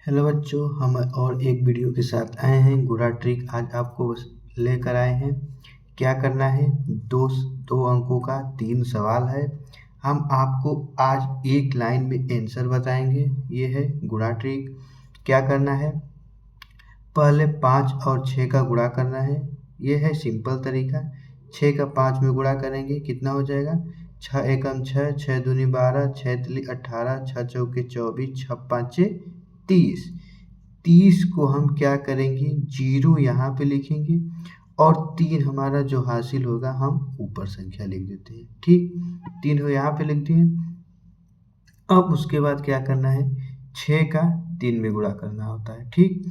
Hello बच्चों, हम और एक वीडियो के साथ आए हैं। गुड़ा ट्रिक आज आपको लेकर आए हैं। क्या करना है, दो अंकों का 3 सवाल है। हम आपको आज एक लाइन में आंसर बताएंगे। ये है गुड़ा ट्रिक। क्या करना है, पहले 5 और 6 का गुणा करना है। ये है सिंपल तरीका। 6 का 5 में गुणा करेंगे, कितना हो जाएगा, 6 एकम 6, 6 दूनी 12, 6 तिली 18, 6 चौके 24, 6 पाँचे 30। 30 को हम क्या करेंगे, 0 यहाँ पे लिखेंगे और 3 हमारा जो हासिल होगा हम ऊपर संख्या लिख देते हैं। ठीक, 3 हो यहाँ पे लिख दिए। अब उसके बाद क्या करना है, 6 का 3 में गुणा करना होता है। ठीक,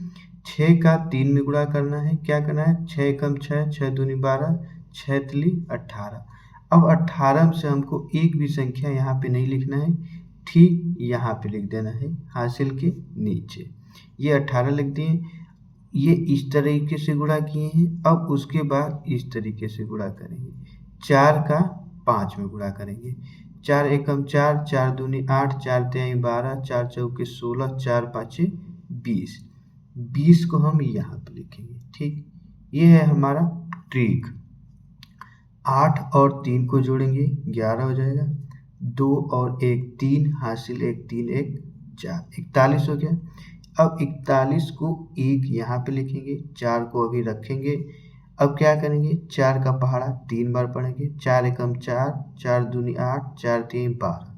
6 का 3 में गुणा करना है। क्या करना है, 6 एकम 6, 6 दूनी 12, 6 तिली 18। अब 18 से हमको एक भी संख्या यहाँ पे नहीं लिखना है। ठीक, यहाँ पे लिख देना है हासिल के नीचे। ये 18 लिख दिए। ये इस तरीके से गुणा किए हैं। अब उसके बाद इस तरीके से गुणा करेंगे। 4 का 5 में गुणा करेंगे। 4 एकम 4, 4 दूनी 8, 4 तिहाई 12, 4 चौके 16, 4 पाँचे 20। 20 को हम यहाँ पे लिखेंगे। ठीक, ये है हमारा ट्रिक। 8 और 3 को जोड़ेंगे, 11 हो जाएगा। 2 और 1 3, हासिल 1 3 1 4, 41 हो गया। अब 41 को 1 यहाँ पे लिखेंगे, 4 को अभी रखेंगे। अब क्या करेंगे, 4 का पहाड़ा 3 बार पढ़ेंगे। 4 एकम 4, 4 दूनी 8, 4 तिहाई 12,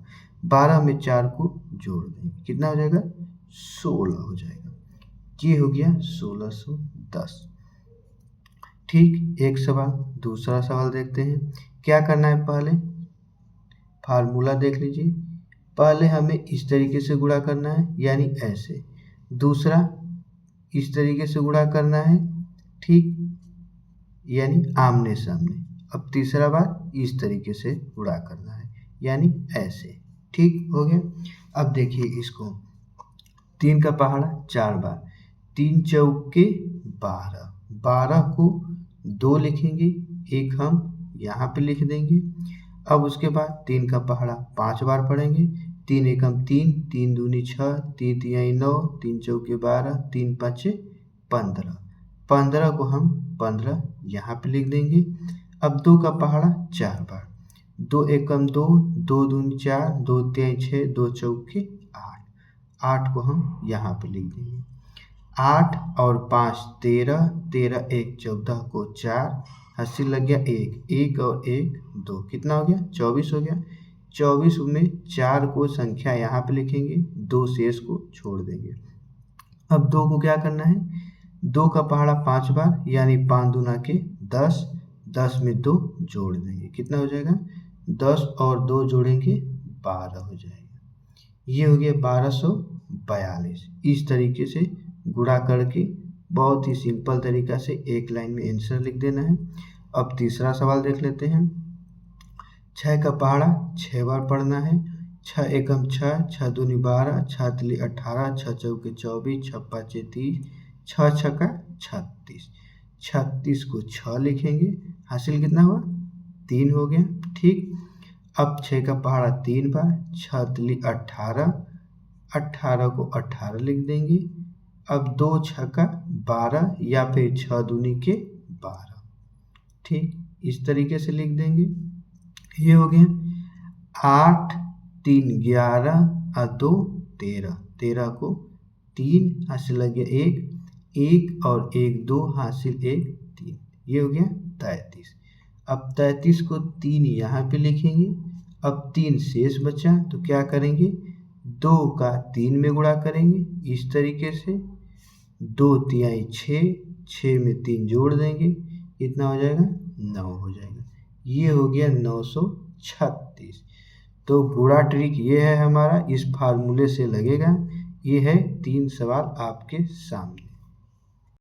12 में 4 को जोड़ देंगे, कितना हो जाएगा, 16 हो जाएगा। ये हो गया 1610। ठीक, एक सवाल। दूसरा सवाल देखते हैं। क्या करना है, पहले फार्मूला देख लीजिए। पहले हमें इस तरीके से गुणा करना है, यानी ऐसे। दूसरा इस तरीके से गुणा करना है, ठीक, यानी आमने सामने। अब तीसरा बार इस तरीके से गुणा करना है, यानी ऐसे। ठीक हो गया। अब देखिए इसको, 3 का पहाड़ा 4 बार, 3 चौके 12, 12 को 2 लिखेंगे, एक हम यहाँ पे लिख देंगे। अब उसके बाद 3 का पहाड़ा 5 बार पढ़ेंगे। 3 एकम 3, 3 दूनी 6, 3 तिहाई 9, 3 चौके 12, 3 पाँचे 15, 15 को हम 15 यहाँ पे लिख देंगे। अब 2 का पहाड़ा 4 बार, 2 एकम 2, 2 दूनी 4, 2 तिहाई 6, 2 चौके 8, 8 को हम यहाँ पे लिख देंगे। 8 और 5 13, 13 1 14 को 4, हासिल लग गया 1, 1 और 1 2, कितना हो गया, 24 हो गया। 24 में 4 को संख्या यहाँ पे लिखेंगे, 2 शेष को छोड़ देंगे। अब 2 को क्या करना है, 2 का पहाड़ा 5 बार, यानी 5 दूना के 10, 10 में 2 जोड़ देंगे, कितना हो जाएगा, 10 और 2 जोड़ेंगे 12 हो जाएगा। ये हो गया 1242। इस तरीके से गुणा करके बहुत ही सिंपल तरीका से एक लाइन में आंसर लिख देना है। अब तीसरा सवाल देख लेते हैं। 6 का पहाड़ा 6 बार पढ़ना है। 6 एकम 6, 6 दूनी 12, 6 तिली 18, 6 चौके 24, 6 पाँचे 30, 6 छक्का 36, 36 को 6 लिखेंगे, हासिल कितना हुआ, 3 हो गया। ठीक, अब 6 का पहाड़ा 3 बार, 6 तिली 18, 18 को 18 लिख देंगे। अब 2 छक्का 12 या फिर 6 दूनी के 12। ठीक, इस तरीके से लिख देंगे। ये हो गया 8 3 11 और 2 13, 13 को 3, हासिल लग गया 1, 1 और 1 2, हासिल 1 3, ये हो गया 33। अब 33 को 3 यहाँ पे लिखेंगे। अब 3 शेष बचा, तो क्या करेंगे, 2 का 3 में गुणा करेंगे इस तरीके से। 2 तिहाई 6, 6 में 3 जोड़ देंगे, कितना हो जाएगा, 9 हो जाएगा। ये हो गया 936। तो गुणा ट्रिक ये है हमारा, इस फार्मूले से लगेगा। ये है 3 सवाल आपके सामने।